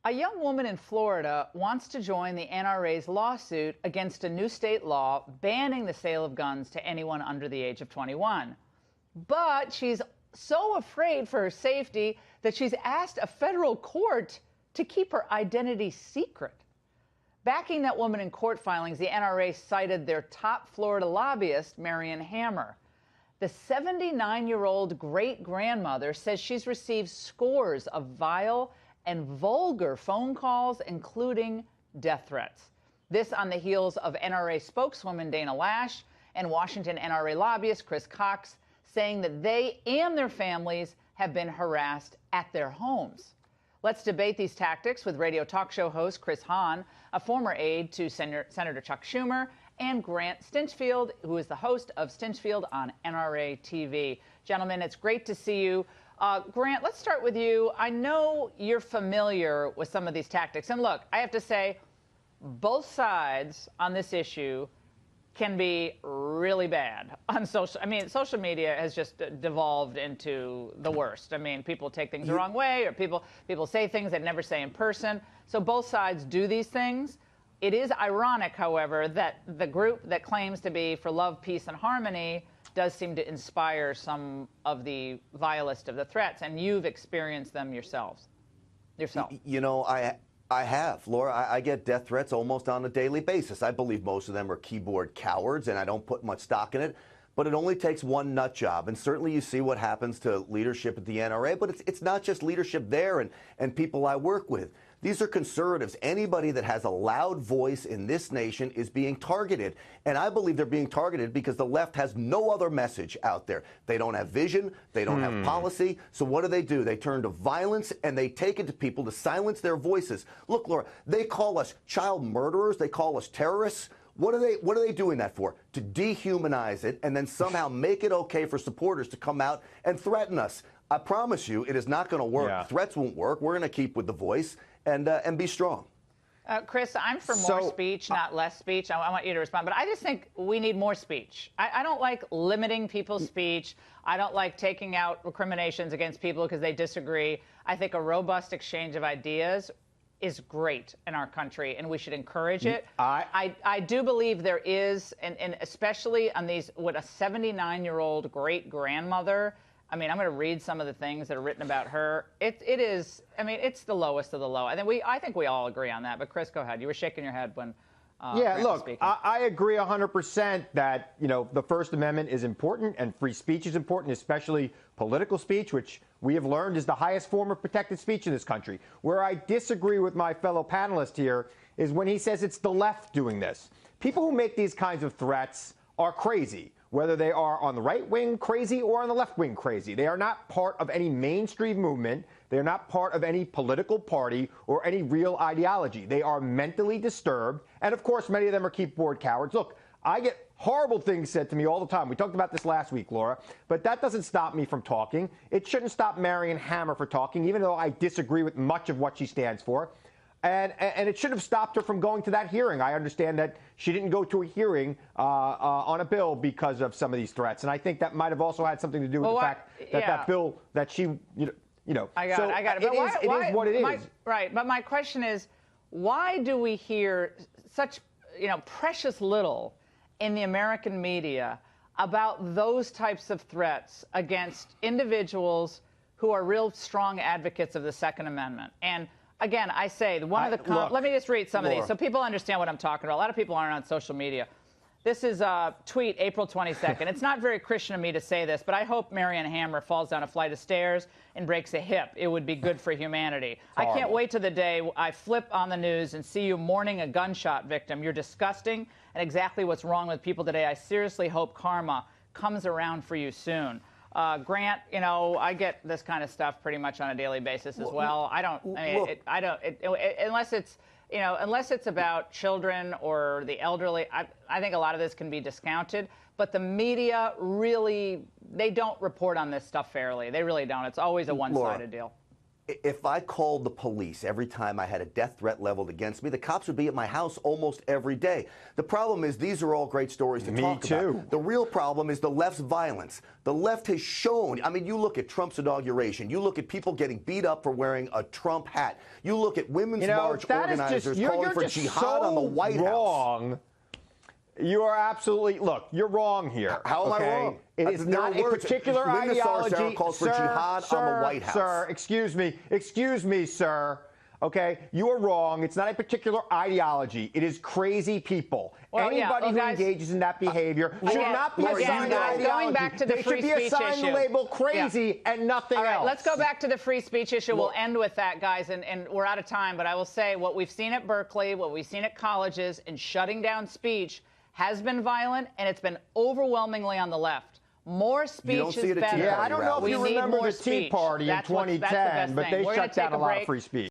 A young woman in Florida wants to join the NRA's lawsuit against a new state law banning the sale of guns to anyone under the age of 21. But she's so afraid for her safety that she's asked a federal court to keep her identity secret. Backing that woman in court filings, the NRA cited their top Florida lobbyist, Marion Hammer. The 79-year-old great-grandmother says she's received scores of vile and vulgar phone calls, including death threats. This on the heels of NRA spokeswoman Dana Lash and Washington NRA lobbyist Chris Cox saying that they and their families have been harassed at their homes. Let's debate these tactics with radio talk show host Chris Hahn, a former aide to Senator Chuck Schumer, and Grant Stinchfield, who is the host of Stinchfield on NRATV. Gentlemen, it's great to see you. Grant, let's start with you. I know you're familiar with some of these tactics. And look, I have to say, both sides on this issue can be really bad on social. I mean, social media has just devolved into the worst. I mean, people take things the wrong way, or people say things they never say in person. So both sides do these things. It is ironic, however, that the group that claims to be for love, peace, and harmony does seem to inspire some of the vilest of the threats, and you've experienced them yourself. You know, I have, Laura. I get death threats almost on a daily basis. I believe most of them are keyboard cowards, and I don't put much stock in it. But it only takes one nut job, and certainly you see what happens to leadership at the NRA. But it's not just leadership there and people I work with. These are conservatives. Anybody that has a loud voice in this nation is being targeted. And I believe they're being targeted because the left has no other message out there. They don't have vision. They don't have policy. So what do? They turn to violence, and they take it to people to silence their voices. Look, Laura, they call us child murderers. They call us terrorists. What are they doing that for? To dehumanize it and then somehow make it okay for supporters to come out and threaten us. I promise you it is not going to work. Yeah. Threats won't work. We're going to keep with the voice and be strong. Chris, I'm for more speech, not less speech. I want you to respond. But I just think we need more speech. I don't like limiting people's speech. I don't like taking out recriminations against people because they disagree. I think a robust exchange of ideas is great in our country, and we should encourage it. I do believe there is, and especially on these, what, a 79-year-old great-grandmother. I mean, I'm going to read some of the things that are written about her. It is, I mean, it's the lowest of the low. I think we all agree on that. But Chris, go ahead. You were shaking your head when yeah, look, I agree 100% that, you know, the First Amendment is important and free speech is important, especially political speech, which we have learned is the highest form of protected speech in this country. Where I disagree with my fellow panelist here is when he says it's the left doing this. People who make these kinds of threats are crazy, whether they are on the right wing crazy or on the left wing crazy. They are not part of any mainstream movement. They are not part of any political party or any real ideology. They are mentally disturbed. And, of course, many of them are keyboard cowards. Look, I get horrible things said to me all the time. We talked about this last week, Laura. But that doesn't stop me from talking. It shouldn't stop Marion Hammer from talking, even though I disagree with much of what she stands for. And it should have stopped her from going to that hearing. I understand that she didn't go to a hearing on a bill because of some of these threats. And I think that might have also had something to do with the fact that that bill that she, I got it. But it is what it is. Right. But my question is, why do we hear such, precious little in the American media about those types of threats against individuals who are real strong advocates of the Second Amendment? And again, I say, let me just read some of these so people understand what I'm talking about. A lot of people aren't on social media. This is a tweet, April 22nd. It's not very Christian of me to say this, but I hope Marion Hammer falls down a flight of stairs and breaks a hip. It would be good for humanity. I can't wait to the day I flip on the news and see you mourning a gunshot victim. You're disgusting and exactly what's wrong with people today. I seriously hope karma comes around for you soon. Grant, I get this kind of stuff pretty much on a daily basis as well. Unless it's about children or the elderly, I think a lot of this can be discounted. But the media really, they don't report on this stuff fairly. They really don't. It's always a one-sided deal. if I called the police every time I had a death threat leveled against me, the cops would be at my house almost every day. The problem is these are all great stories to talk about. The real problem is the left's violence. The left has shown, I mean, you look at Trump's inauguration, you look at people getting beat up for wearing a Trump hat, you look at Women's March organizers calling for jihad on the White House. You are absolutely, look, you're wrong here. How am I wrong? It is not a particular ideology. Calls for jihad on the White House. Sir, excuse me, sir. Okay, you are wrong. It's not a particular ideology. It is crazy people. Well, anybody who engages in that behavior should not be assigned an ideology. Going back to the free speech issue. They should be assigned the label crazy and nothing else. All right, let's go back to the free speech issue. We'll end with that, guys, and we're out of time. But I will say what we've seen at Berkeley, what we've seen at colleges in shutting down speech has been violent, and it's been overwhelmingly on the left. More speech is better. Yeah, I don't know if you remember the Tea Party in 2010, but they shut down a lot of free speech.